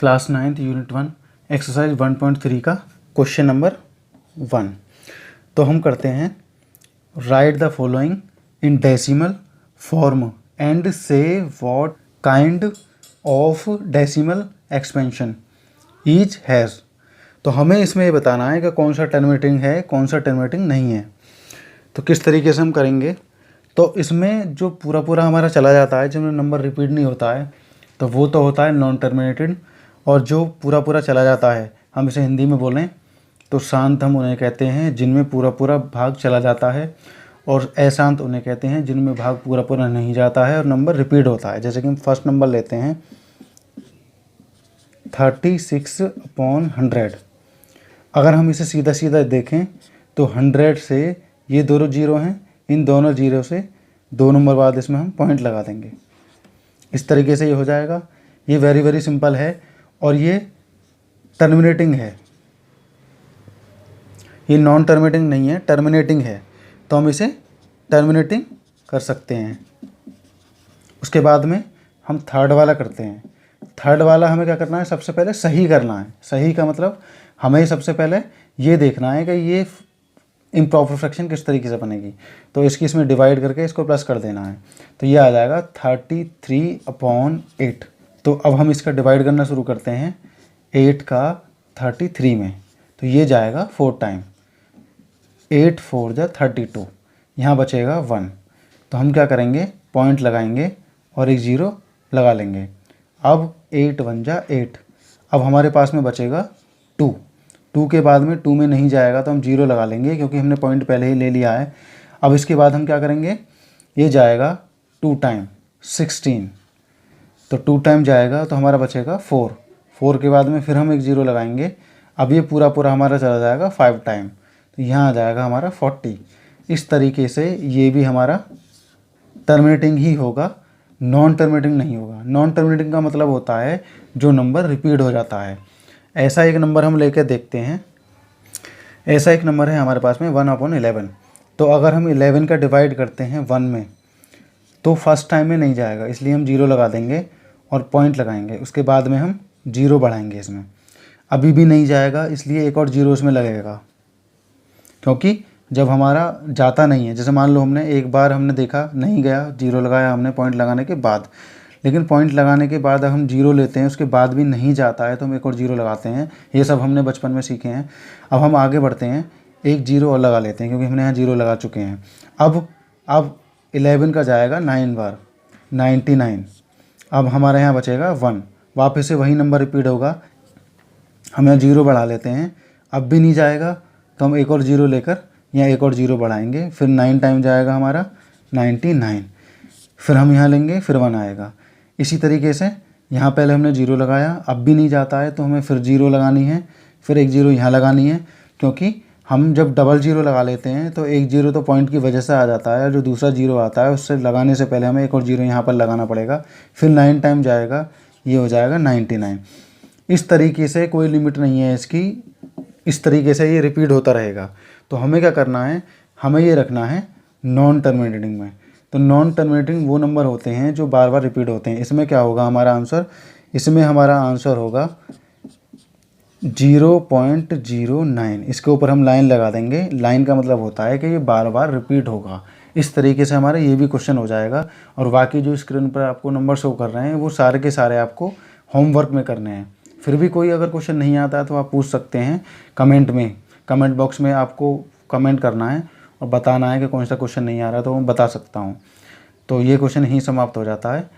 Class 9th unit 1 exercise 1.3 का question number 1। तो हम करते हैं write the following in decimal form and say what kind of decimal expansion each has. तो हमें इसमें ये बताना है कि कौन सा टर्मिनेटिंग है, कौन सा टर्मिनेटिंग नहीं है। तो किस तरीके से हम करेंगे, तो इसमें जो पूरा हमारा चला जाता है, जिसमें नंबर रिपीट नहीं होता है, तो वो तो होता है नॉन टर्मिनेटेड। और जो पूरा चला जाता है, हम इसे हिंदी में बोलें तो शांत हम उन्हें कहते हैं जिनमें पूरा भाग चला जाता है, और अशांत उन्हें कहते हैं जिनमें भाग पूरा नहीं जाता है और नंबर रिपीट होता है। जैसे कि हम फर्स्ट नंबर लेते हैं 36/100। अगर हम इसे सीधा देखें तो 100 से ये दोनों जीरो हैं, इन दोनों जीरो से 2 नंबर बाद इसमें हम पॉइंट लगा देंगे। इस तरीके से ये हो जाएगा। ये वेरी सिंपल है और ये टर्मिनेटिंग है, ये नॉन टर्मिनेटिंग नहीं है, टर्मिनेटिंग है, तो हम इसे टर्मिनेटिंग कर सकते हैं। उसके बाद में हम थर्ड वाला करते हैं। थर्ड वाला हमें क्या करना है, सबसे पहले सही करना है। सही का मतलब हमें सबसे पहले ये देखना है कि ये इम्प्रॉपर फ्रैक्शन किस तरीके से बनेगी, तो इसकी इसमें डिवाइड करके इसको प्लस कर देना है। तो ये आ जाएगा 33/8। तो अब हम इसका डिवाइड करना शुरू करते हैं 8 का 33 में, तो ये जाएगा 4 टाइम। 8 4 जा 32, यहाँ बचेगा 1। तो हम क्या करेंगे, पॉइंट लगाएंगे और एक ज़ीरो लगा लेंगे। अब 8 1 जा 8। अब हमारे पास में बचेगा 2। 2 के बाद में 2 में नहीं जाएगा तो हम 0 लगा लेंगे, क्योंकि हमने पॉइंट पहले ही ले लिया है। अब इसके बाद हम क्या करेंगे, ये जाएगा 2 टाइम 16, तो 2 टाइम जाएगा तो हमारा बचेगा 4। 4 के बाद में फिर हम एक 0 लगाएंगे। अब ये पूरा हमारा चला जाएगा 5 टाइम, तो यहाँ आ जाएगा हमारा 40। इस तरीके से ये भी हमारा टर्मिनेटिंग ही होगा, नॉन टर्मिनेटिंग नहीं होगा। नॉन टर्मिनेटिंग का मतलब होता है जो नंबर रिपीट हो जाता है। ऐसा एक नंबर हम लेकर देखते हैं। ऐसा एक नंबर है हमारे पास में 1/11। तो अगर हम 11 का डिवाइड करते हैं 1 में, तो फर्स्ट टाइम में नहीं जाएगा, इसलिए हम 0 लगा देंगे और पॉइंट लगाएंगे। उसके बाद में हम 0 बढ़ाएंगे इसमें, अभी भी नहीं जाएगा, इसलिए एक और 0 इसमें लगेगा, क्योंकि जब हमारा जाता नहीं है, जैसे मान लो हमने एक बार हमने देखा नहीं गया, 0 लगाया हमने पॉइंट लगाने के बाद, लेकिन पॉइंट लगाने के बाद हम 0 लेते हैं, उसके बाद भी नहीं जाता है तो हम एक और 0 लगाते हैं। ये सब हमने बचपन में सीखे हैं। अब हम आगे बढ़ते हैं, एक 0 और लगा लेते हैं, क्योंकि हमने यहाँ 0 लगा चुके हैं। अब 11 का जाएगा 9 बार 99। अब हमारे यहाँ बचेगा 1, वापस से वही नंबर रिपीट होगा। हम यहाँ 0 बढ़ा लेते हैं, अब भी नहीं जाएगा तो हम एक और 0 लेकर यहाँ एक और 0 बढ़ाएंगे, फिर 9 टाइम जाएगा हमारा 99। फिर हम यहाँ लेंगे, फिर 1 आएगा। इसी तरीके से यहाँ पहले हमने 0 लगाया, अब भी नहीं जाता है तो हमें फिर 0 लगानी है, फिर एक 0 यहाँ लगानी है, क्योंकि हम जब डबल 0 लगा लेते हैं तो एक 0 तो पॉइंट की वजह से आ जाता है, और जो दूसरा 0 आता है उससे लगाने से पहले हमें एक और 0 यहाँ पर लगाना पड़ेगा। फिर 9 टाइम जाएगा, ये हो जाएगा 99। इस तरीके से कोई लिमिट नहीं है इसकी, इस तरीके से ये रिपीट होता रहेगा। तो हमें क्या करना है, हमें ये रखना है नॉन टर्मिनेटिंग में। तो नॉन टर्मिनेटिंग वो नंबर होते हैं जो बार रिपीट होते हैं। इसमें क्या होगा हमारा आंसर, इसमें हमारा आंसर होगा 0.09। इसके ऊपर हम लाइन लगा देंगे। लाइन का मतलब होता है कि ये बार रिपीट होगा। इस तरीके से हमारा ये भी क्वेश्चन हो जाएगा। और बाकी जो स्क्रीन पर आपको नंबर शो कर रहे हैं वो सारे के सारे आपको होमवर्क में करने हैं। फिर भी कोई अगर क्वेश्चन नहीं आता है तो आप पूछ सकते हैं कमेंट में। कमेंट बॉक्स में आपको कमेंट करना है और बताना है कि कौन सा क्वेश्चन नहीं आ रहा, तो मैं बता सकता हूँ। तो ये क्वेश्चन यहीं समाप्त हो जाता है।